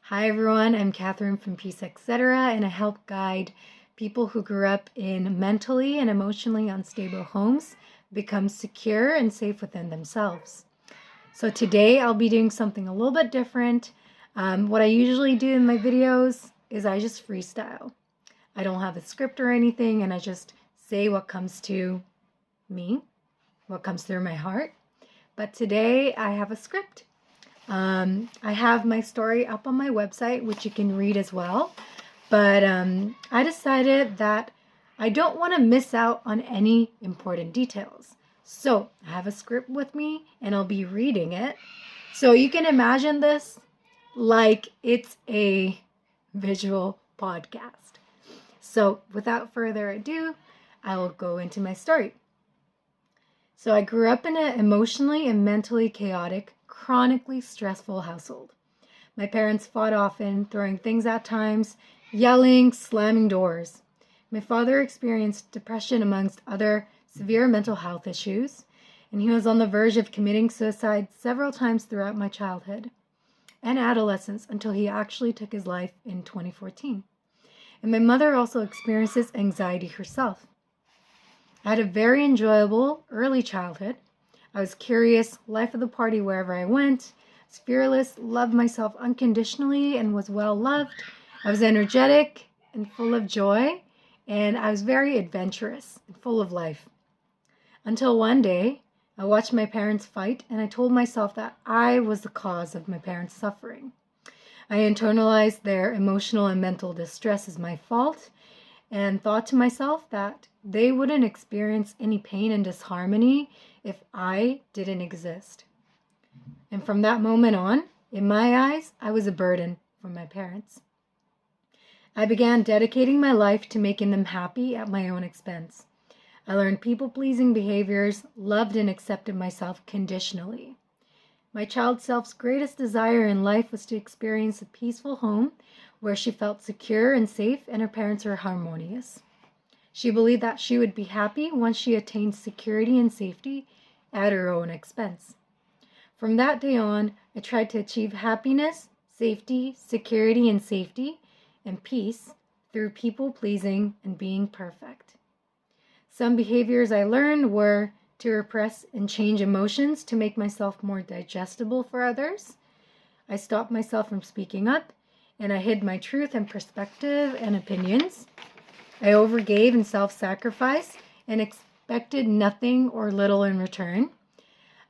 Hi everyone, I'm Catherine from Peace Etc. and I help guide people who grew up in mentally and emotionally unstable homes become secure and safe within themselves. So today I'll be doing something a little bit different. What I usually do in my videos is I just freestyle. I don't have a script or anything, and I just say what comes to me, what comes through my heart. But today I have a script. I have my story up on my website, which you can read as well. But I decided that I don't want to miss out on any important details. So I have a script with me and I'll be reading it. So you can imagine this like it's a visual podcast. So without further ado, I will go into my story. So I grew up in an emotionally and mentally chaotic, chronically stressful household. My parents fought often, throwing things at times, yelling, slamming doors. My father experienced depression amongst other severe mental health issues, and he was on the verge of committing suicide several times throughout my childhood and adolescence until he actually took his life in 2014. And my mother also experiences anxiety herself. I had a very enjoyable early childhood. I was curious, life of the party wherever I went, was fearless, loved myself unconditionally, and was well loved. I was energetic and full of joy, and I was very adventurous and full of life. Until one day, I watched my parents fight, and I told myself that I was the cause of my parents' suffering. I internalized their emotional and mental distress as my fault, and thought to myself that they wouldn't experience any pain and disharmony if I didn't exist. And from that moment on, in my eyes, I was a burden for my parents. I began dedicating my life to making them happy at my own expense. I learned people-pleasing behaviors, loved and accepted myself conditionally. My child self's greatest desire in life was to experience a peaceful home where she felt secure and safe and her parents were harmonious. She believed that she would be happy once she attained security and safety at her own expense. From that day on, I tried to achieve happiness, safety, security and safety, and peace through people-pleasing and being perfect. Some behaviors I learned were to repress and change emotions to make myself more digestible for others. I stopped myself from speaking up, and I hid my truth and perspective and opinions. I overgave and self-sacrificed and expected nothing or little in return.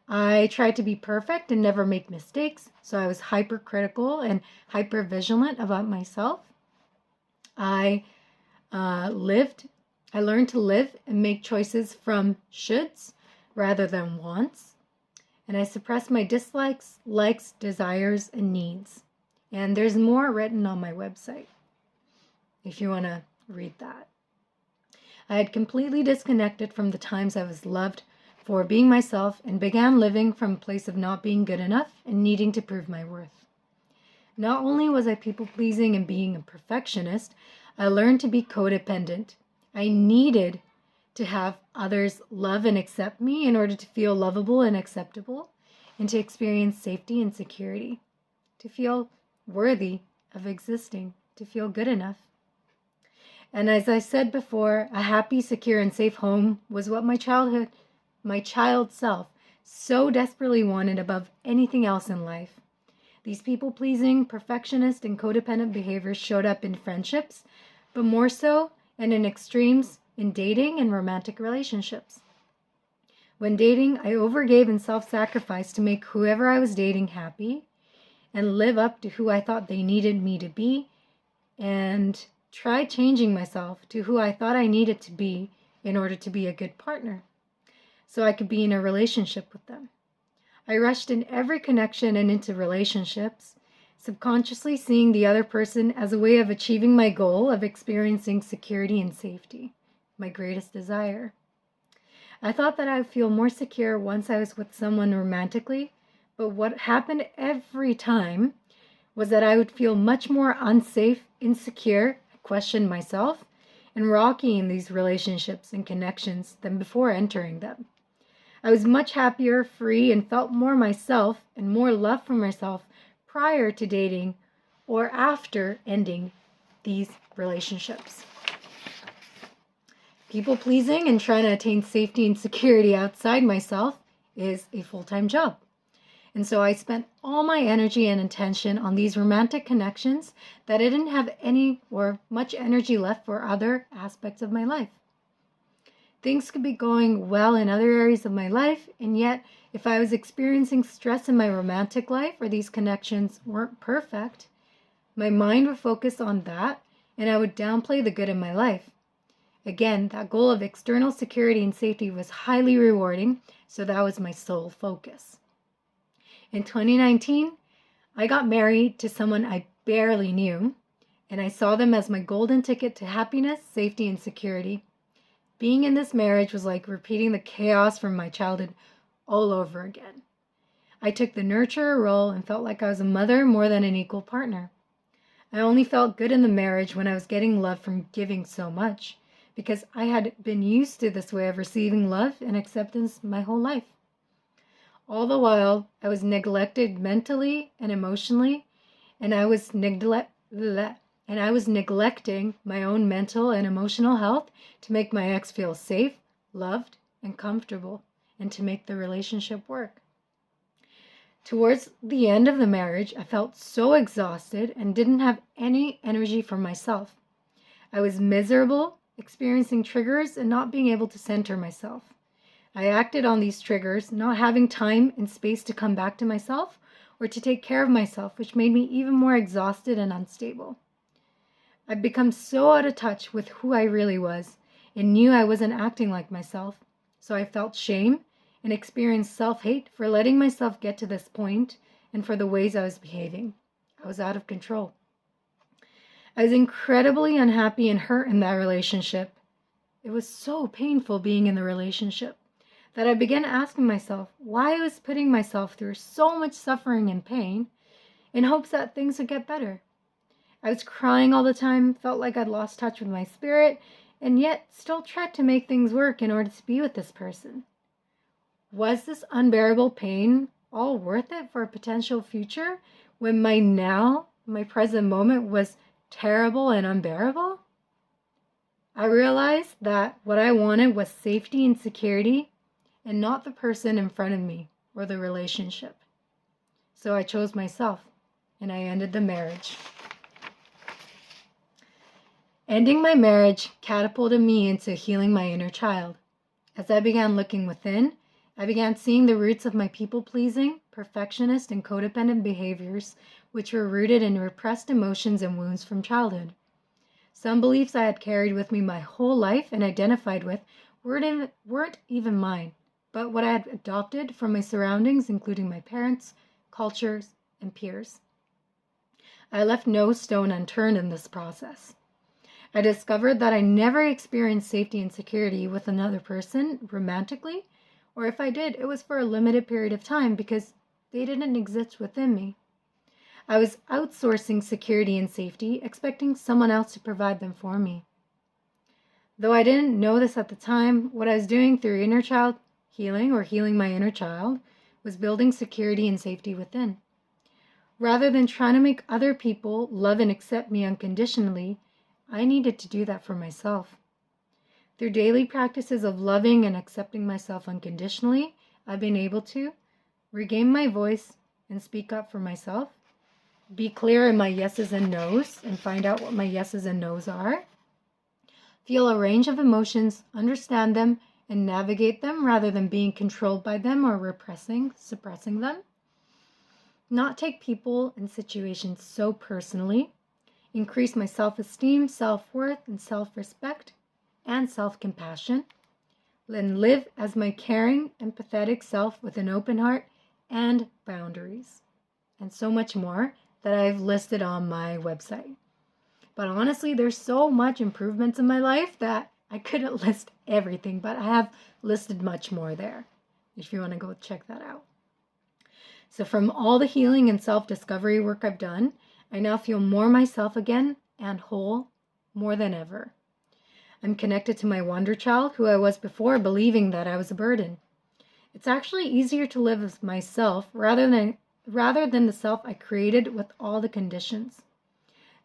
I tried to be perfect and never make mistakes, so I was hypercritical and hyper-vigilant about myself. I learned to live and make choices from shoulds rather than wants. And I suppressed my dislikes, likes, desires, and needs. And there's more written on my website if you want to read that. I had completely disconnected from the times I was loved for being myself and began living from a place of not being good enough and needing to prove my worth. Not only was I people-pleasing and being a perfectionist, I learned to be codependent. I needed to have others love and accept me in order to feel lovable and acceptable and to experience safety and security, to feel worthy of existing, to feel good enough. And as I said before, a happy, secure, and safe home was what my child self so desperately wanted above anything else in life. These people-pleasing, perfectionist, and codependent behaviors showed up in friendships, but more so and in extremes in dating and romantic relationships. When dating, I overgave and self-sacrificed to make whoever I was dating happy and live up to who I thought they needed me to be, and tried changing myself to who I thought I needed to be in order to be a good partner, so I could be in a relationship with them. I rushed in every connection and into relationships, subconsciously seeing the other person as a way of achieving my goal of experiencing security and safety, my greatest desire. I thought that I would feel more secure once I was with someone romantically, but what happened every time was that I would feel much more unsafe, insecure, question myself, and rocky in these relationships and connections than before entering them. I was much happier, free, and felt more myself and more love for myself prior to dating or after ending these relationships. People pleasing and trying to attain safety and security outside myself is a full-time job. And so I spent all my energy and attention on these romantic connections that I didn't have any or much energy left for other aspects of my life. Things could be going well in other areas of my life, and yet if I was experiencing stress in my romantic life or these connections weren't perfect, my mind would focus on that and I would downplay the good in my life. Again, that goal of external security and safety was highly rewarding, so that was my sole focus. In 2019, I got married to someone I barely knew, and I saw them as my golden ticket to happiness, safety, and security. Being in this marriage was like repeating the chaos from my childhood all over again. I took the nurturer role and felt like I was a mother more than an equal partner. I only felt good in the marriage when I was getting love from giving so much, because I had been used to this way of receiving love and acceptance my whole life. All the while, I was neglected mentally and emotionally, and I was neglecting my own mental and emotional health to make my ex feel safe, loved, and comfortable, and to make the relationship work. Towards the end of the marriage, I felt so exhausted and didn't have any energy for myself. I was miserable, experiencing triggers and not being able to center myself. I acted on these triggers, not having time and space to come back to myself or to take care of myself, which made me even more exhausted and unstable. I'd become so out of touch with who I really was and knew I wasn't acting like myself, so I felt shame and experienced self-hate for letting myself get to this point and for the ways I was behaving. I was out of control. I was incredibly unhappy and hurt in that relationship. It was so painful being in the relationship that I began asking myself why I was putting myself through so much suffering and pain in hopes that things would get better. I was crying all the time, felt like I'd lost touch with my spirit, and yet still tried to make things work in order to be with this person. Was this unbearable pain all worth it for a potential future when my present moment was terrible and unbearable? I realized that what I wanted was safety and security and not the person in front of me or the relationship. So I chose myself and I ended the marriage. Ending my marriage catapulted me into healing my inner child. As I began looking within, I began seeing the roots of my people-pleasing, perfectionist, and codependent behaviors, which were rooted in repressed emotions and wounds from childhood. Some beliefs I had carried with me my whole life and identified with weren't even mine, but what I had adopted from my surroundings, including my parents, cultures, and peers. I left no stone unturned in this process. I discovered that I never experienced safety and security with another person romantically, or if I did, it was for a limited period of time because they didn't exist within me. I was outsourcing security and safety, expecting someone else to provide them for me. Though I didn't know this at the time, what I was doing through inner child healing or healing my inner child was building security and safety within. Rather than trying to make other people love and accept me unconditionally, I needed to do that for myself. Through daily practices of loving and accepting myself unconditionally, I've been able to regain my voice and speak up for myself, be clear in my yeses and nos and find out what my yeses and nos are, feel a range of emotions, understand them, and navigate them rather than being controlled by them or suppressing them, not take people and situations so personally, increase my self-esteem, self-worth, and self-respect, and self-compassion, and live as my caring, empathetic self with an open heart and boundaries, and so much more that I've listed on my website. But honestly, there's so much improvements in my life that I couldn't list everything, but I have listed much more there if you want to go check that out. So from all the healing and self-discovery work I've done, I now feel more myself again and whole more than ever. I'm connected to my wonder child, who I was before believing that I was a burden. It's actually easier to live as myself rather than the self I created with all the conditions.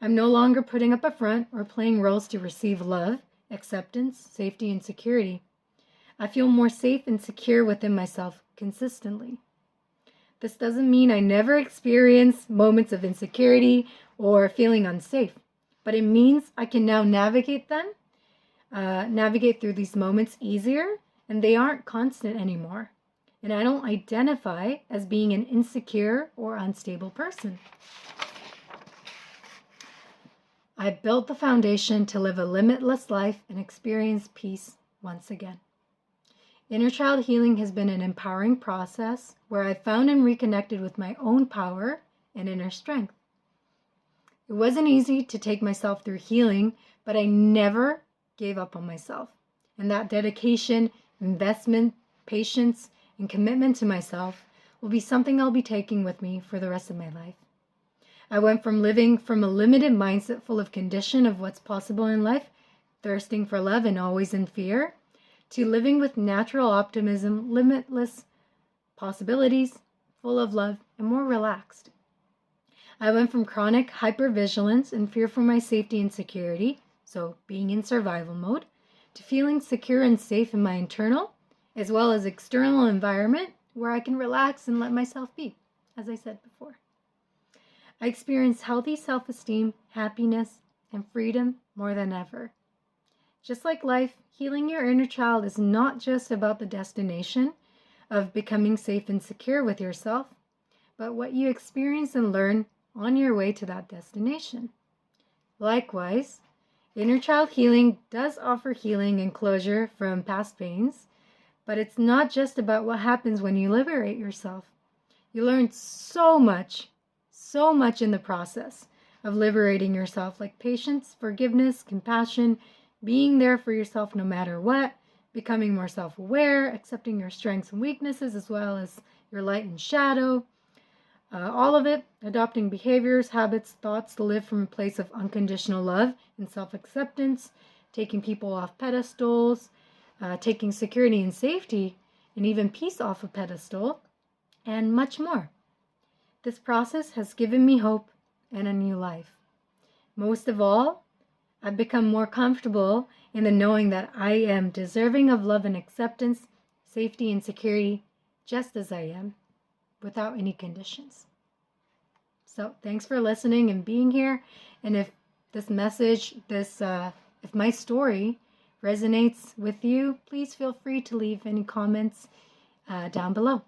I'm no longer putting up a front or playing roles to receive love, acceptance, safety, and security. I feel more safe and secure within myself consistently. This doesn't mean I never experience moments of insecurity or feeling unsafe, but it means I can now navigate through these moments easier, and they aren't constant anymore. And I don't identify as being an insecure or unstable person. I built the foundation to live a limitless life and experience peace once again. Inner child healing has been an empowering process where I found and reconnected with my own power and inner strength. It wasn't easy to take myself through healing, but I never gave up on myself. And that dedication, investment, patience, and commitment to myself will be something I'll be taking with me for the rest of my life. I went from living from a limited mindset full of condition of what's possible in life, thirsting for love and always in fear, to living with natural optimism, limitless possibilities, full of love, and more relaxed. I went from chronic hypervigilance and fear for my safety and security, so being in survival mode, to feeling secure and safe in my internal as well as external environment where I can relax and let myself be, as I said before. I experience healthy self-esteem, happiness, and freedom more than ever. Just like life, healing your inner child is not just about the destination of becoming safe and secure with yourself, but what you experience and learn on your way to that destination. Likewise, inner child healing does offer healing and closure from past pains, but it's not just about what happens when you liberate yourself. You learn so much in the process of liberating yourself, like patience, forgiveness, compassion, being there for yourself no matter what, becoming more self-aware, accepting your strengths and weaknesses as well as your light and shadow. All of it, adopting behaviors, habits, thoughts to live from a place of unconditional love and self-acceptance, taking people off pedestals, taking security and safety and even peace off a pedestal, and much more. This process has given me hope and a new life. Most of all, I've become more comfortable in the knowing that I am deserving of love and acceptance, safety and security, just as I am, without any conditions. So thanks for listening and being here. And if this message, if my story resonates with you, please feel free to leave any comments down below.